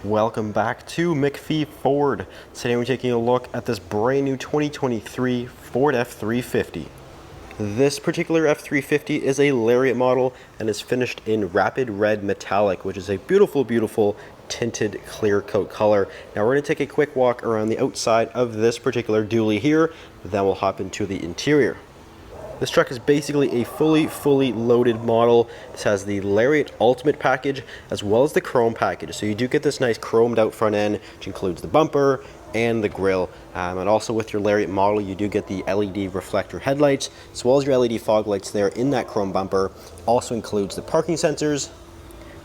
Welcome back to McPhee Ford. Today we're taking a look at this brand new 2023 Ford F-350. This particular F-350 is a Lariat model and is finished in rapid red metallic, which is a beautiful, beautiful tinted clear coat color. Now we're going to take a quick walk around the outside of this particular dually here, then we'll hop into the interior. This truck is basically a fully loaded model. This has the Lariat Ultimate package as well as the chrome package. So you do get this nice chromed out front end, which includes the bumper and the grille. And also with your Lariat model, you do get the LED reflector headlights as well as your LED fog lights there in that chrome bumper. Also includes the parking sensors.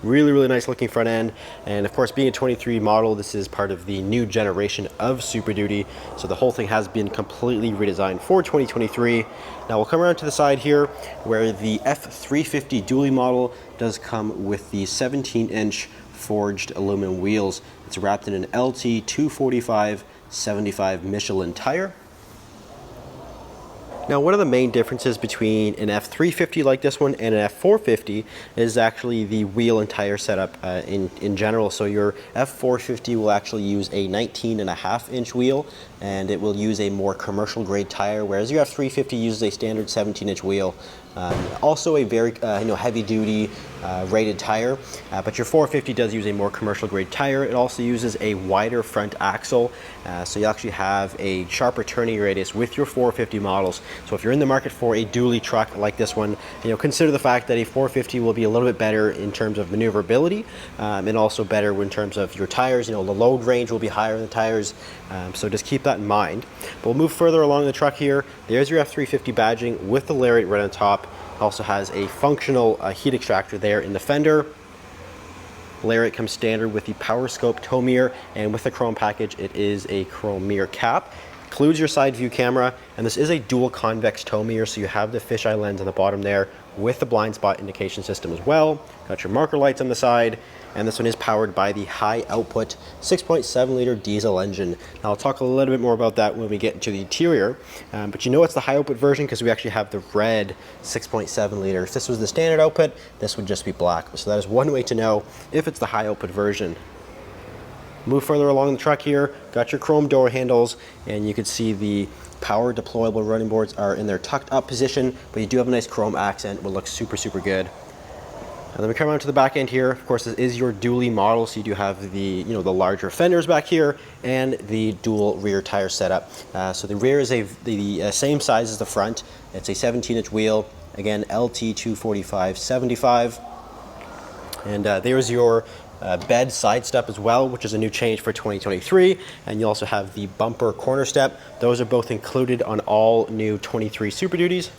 Really nice looking front end, and of course being a 23 model, this is part of the new generation of Super Duty, so the whole thing has been completely redesigned for 2023. Now we'll come around to the side here where the F-350 dually model does come with the 17-inch forged aluminum wheels. It's wrapped in an LT 245/75 Michelin tire. Now, one of the main differences between an F-350 like this one and an F-450 is actually the wheel and tire setup in general. So your F-450 will actually use a 19.5-inch wheel, and it will use a more commercial grade tire, whereas your F-350 uses a standard 17-inch wheel. Also a very heavy duty rated tire, but your 450 does use a more commercial grade tire. It also uses a wider front axle, so you actually have a sharper turning radius with your 450 models. So if you're in the market for a dually truck like this one, consider the fact that a 450 will be a little bit better in terms of maneuverability, and also better in terms of your tires. The load range will be higher in the tires, so just keep that in mind. But we'll move further along the truck here. There's your F-350 badging with the Lariat right on top. Also has a functional heat extractor there in the fender. Lariat comes standard with the PowerStroke tow mirror, and with the chrome package it is a chrome mirror cap. Includes your side view camera, and this is a dual convex tow mirror, so you have the fisheye lens on the bottom there with the blind spot indication system as well. Got your marker lights on the side, and this one is powered by the high output 6.7 liter diesel engine. Now I'll talk a little bit more about that when we get into the interior, but it's the high output version because we actually have the red 6.7 liter. If this was the standard output, this would just be black. So that is one way to know if it's the high output version. Move further along the truck here, got your chrome door handles, and you can see the power deployable running boards are in their tucked up position, but you do have a nice chrome accent, will look super good. And then we come around to the back end here. Of course, this is your dually model, so you do have the the larger fenders back here and the dual rear tire setup. So the rear is the same size as the front. It's a 17-inch wheel, again LT 245/75, and there's your bed side step as well, which is a new change for 2023, and you also have the bumper corner step. Those are both included on all new 23 Super Duties.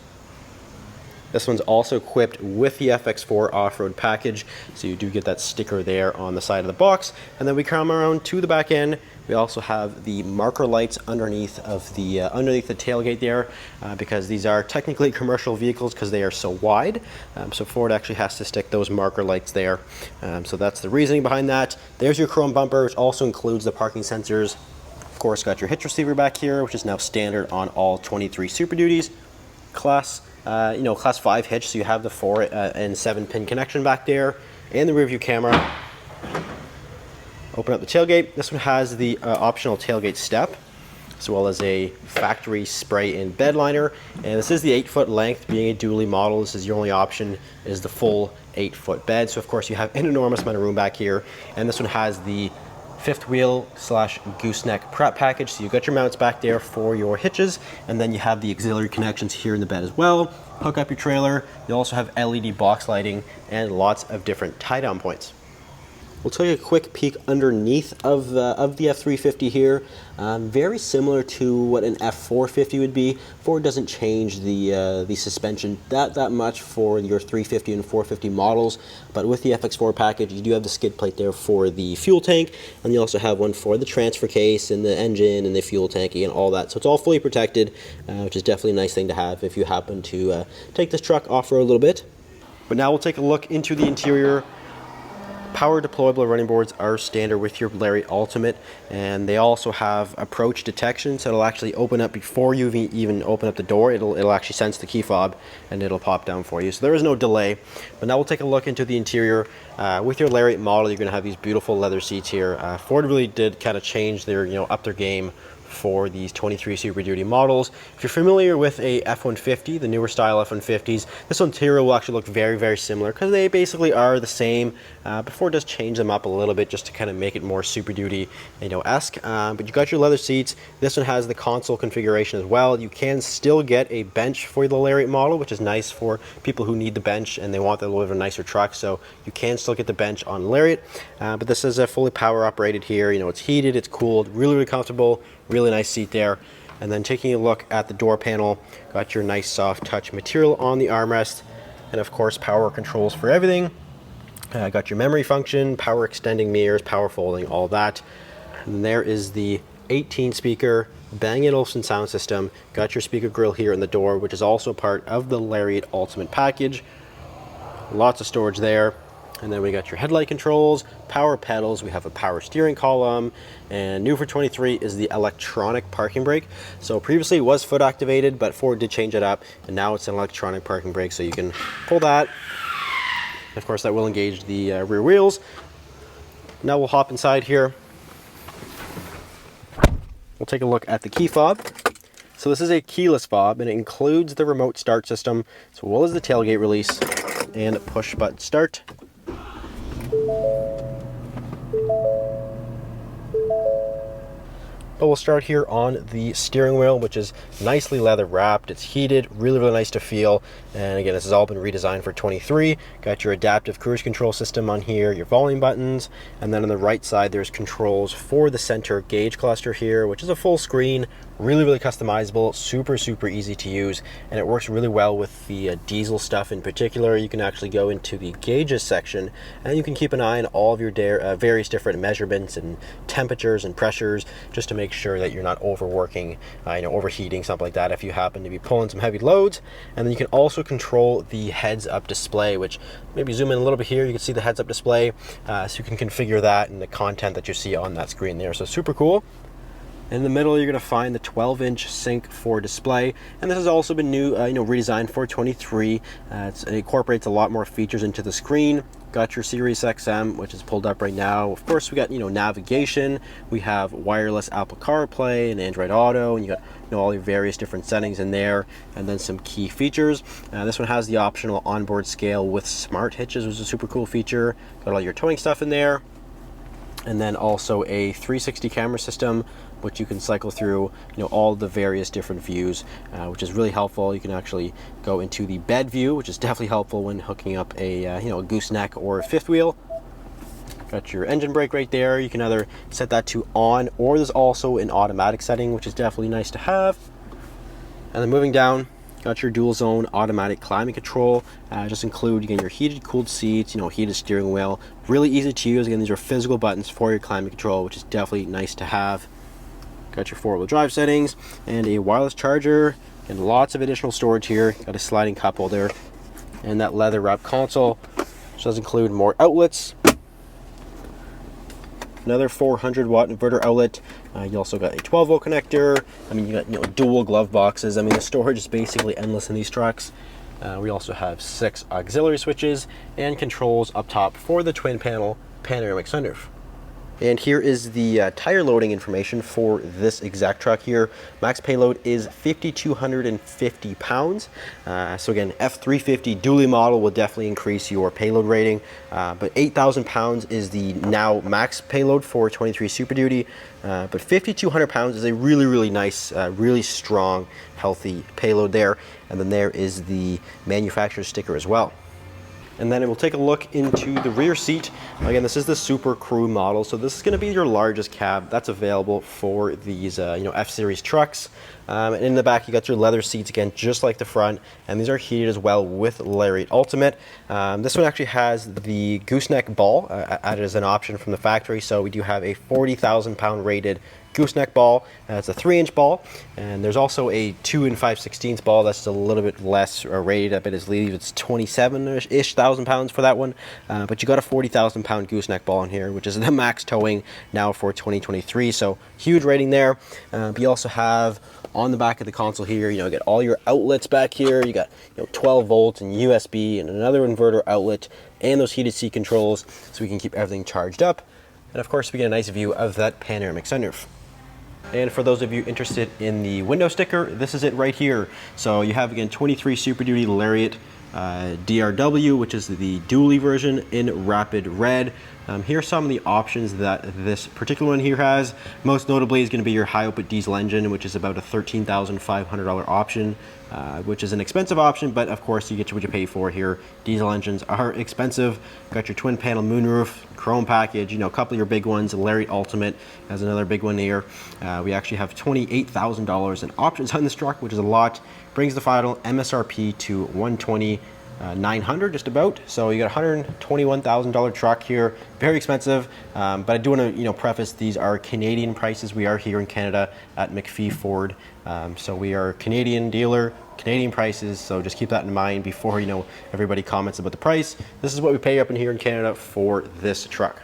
This one's also equipped with the FX4 off-road package, so you do get that sticker there on the side of the box. And then we come around to the back end. We also have the marker lights underneath the tailgate there, because these are technically commercial vehicles because they are so wide. So Ford actually has to stick those marker lights there. So that's the reasoning behind that. There's your chrome bumper, which also includes the parking sensors. Of course, got your hitch receiver back here, which is now standard on all 23 Super Duties. Class 5 hitch, so you have the 4 and 7 pin connection back there, and the rear view camera. Open up the tailgate. This one has the optional tailgate step, as well as a factory spray-in bed liner. And this is the 8-foot length. Being a dually model, this is your only option, is the full 8-foot bed. So of course you have an enormous amount of room back here. And this one has the fifth wheel / gooseneck prep package. So you got your mounts back there for your hitches, and then you have the auxiliary connections here in the bed as well. Hook up your trailer. You also have LED box lighting and lots of different tie-down points. We'll take a quick peek underneath of the F-350 here. Very similar to what an F-450 would be. Ford doesn't change the suspension that much for your 350 and 450 models, but with the FX4 package, you do have the skid plate there for the fuel tank, and you also have one for the transfer case and the engine and the fuel tank and all that. So it's all fully protected, which is definitely a nice thing to have if you happen to take this truck off-road a little bit. But now we'll take a look into the interior. Power deployable running boards are standard with your Lariat Ultimate, and they also have approach detection, so it'll actually open up before you even open up the door. It'll actually sense the key fob and it'll pop down for you, so there is no delay. But now we'll take a look into the interior. With your Lariat model, you're going to have these beautiful leather seats here. Ford really did kind of change their, up their game for these 23 Super Duty models. If you're familiar with a F-150, the newer style F-150s, this interior will actually look very, very similar because they basically are the same. But Ford does change them up a little bit just to kind of make it more Super Duty, esque. But you got your leather seats. This one has the console configuration as well. You can still get a bench for the Lariat model, which is nice for people who need the bench and they want a little bit of a nicer truck. So you can still get the bench on Lariat. But this is a fully power operated here. It's heated, it's cooled, really, really comfortable. Really nice seat there. And then taking a look at the door panel, got your nice soft touch material on the armrest, and of course power controls for everything. Got your memory function, power extending mirrors, power folding, all that. And there is the 18 speaker Bang & Olufsen sound system. Got your speaker grill here in the door, which is also part of the Lariat Ultimate package. Lots of storage there. And then we got your headlight controls, power pedals, we have a power steering column, and new for 23 is the electronic parking brake. So previously it was foot activated, but Ford did change it up, and now it's an electronic parking brake, so you can pull that. Of course, that will engage the rear wheels. Now we'll hop inside here. We'll take a look at the key fob. So this is a keyless fob, and it includes the remote start system, as well as the tailgate release and push button start. But we'll start here on the steering wheel, which is nicely leather wrapped. It's heated, really, really nice to feel. And again, this has all been redesigned for 23. Got your adaptive cruise control system on here, your volume buttons, and then on the right side, there's controls for the center gauge cluster here, which is a full screen, really, really customizable, super, super easy to use, and it works really well with the diesel stuff in particular. You can actually go into the gauges section, and you can keep an eye on all of your various different measurements and temperatures and pressures, just to make sure that you're not overworking, overheating, something like that if you happen to be pulling some heavy loads. And then you can also control the heads-up display, which maybe zoom in a little bit here, you can see the heads-up display, so you can configure that and the content that you see on that screen there. So super cool. In the middle, you're going to find the 12-inch Sync 4 display, and this has also been new, redesigned for 23. It incorporates a lot more features into the screen. Got your Sirius XM, which is pulled up right now. Of course, we got navigation. We have wireless Apple CarPlay and Android Auto, and you got all your various different settings in there, and then some key features. This one has the optional onboard scale with smart hitches, which is a super cool feature. Got all your towing stuff in there, and then also a 360 camera system, which you can cycle through all the various different views, which is really helpful. You can actually go into the bed view, which is definitely helpful when hooking up a a gooseneck or a fifth wheel. Got your engine brake right there. You can either set that to on, or there's also an automatic setting, which is definitely nice to have. And then moving down, got your dual zone automatic climate control. Just include, again, your heated, cooled seats, heated steering wheel. Really easy to use. Again, these are physical buttons for your climate control, which is definitely nice to have. Got your four-wheel drive settings and a wireless charger, and lots of additional storage here. Got a sliding cup holder and that leather wrap console, which does include more outlets. Another 400 watt inverter outlet. You also got a 12 volt connector. You got dual glove boxes. The storage is basically endless in these trucks. We also have 6 auxiliary switches and controls up top for the twin panel panoramic sunroof. And here is the tire loading information for this exact truck here. Max payload is 5,250 pounds. So again, F-350 dually model will definitely increase your payload rating. But 8,000 pounds is the now max payload for 23 Super Duty. But 5,200 pounds is a really, really nice, really strong, healthy payload there. And then there is the manufacturer's sticker as well. And then we'll take a look into the rear seat. Again, this is the Super Crew model, so this is going to be your largest cab that's available for these F-Series trucks. And in the back, you got your leather seats again, just like the front, and these are heated as well with Lariat Ultimate. This one actually has the gooseneck ball added as an option from the factory, so we do have a 40,000 pound rated gooseneck ball. It's a 3-inch ball, and there's also a 2 5/16 ball that's a little bit less rated. I bet it's 27-ish thousand pounds for that one, but you got a 40,000 pound gooseneck ball in here, which is the max towing now for 2023. So huge rating there. But you also have on the back of the console here, you get all your outlets back here. You got 12 volts and USB and another inverter outlet and those heated seat controls, so we can keep everything charged up. And of course, we get a nice view of that panoramic sunroof. And for those of you interested in the window sticker, this is it right here. So you have, again, 23 Super Duty Lariat DRW, which is the dually version in rapid red. Here are some of the options that this particular one here has. Most notably is going to be your high output diesel engine, which is about a $13,500 option, which is an expensive option, but of course you get what you pay for here. Diesel engines are expensive. Got your twin panel moonroof, chrome package, a couple of your big ones. Lariat Ultimate has another big one here. We actually have $28,000 in options on this truck, which is a lot. Brings the final MSRP to $120,900 just about. So you got a $121,000 truck here. Very expensive, but I do want to preface, these are Canadian prices. We are here in Canada at McPhee Ford, so we are a Canadian dealer, Canadian prices, so just keep that in mind before everybody comments about the price. This is what we pay up in here in Canada for this truck.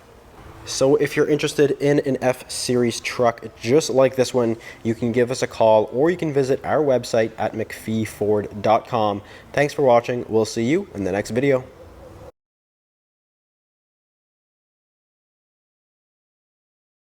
So if you're interested in an F-Series truck just like this one, you can give us a call or you can visit our website at mcpheeford.com. Thanks for watching. We'll see you in the next video.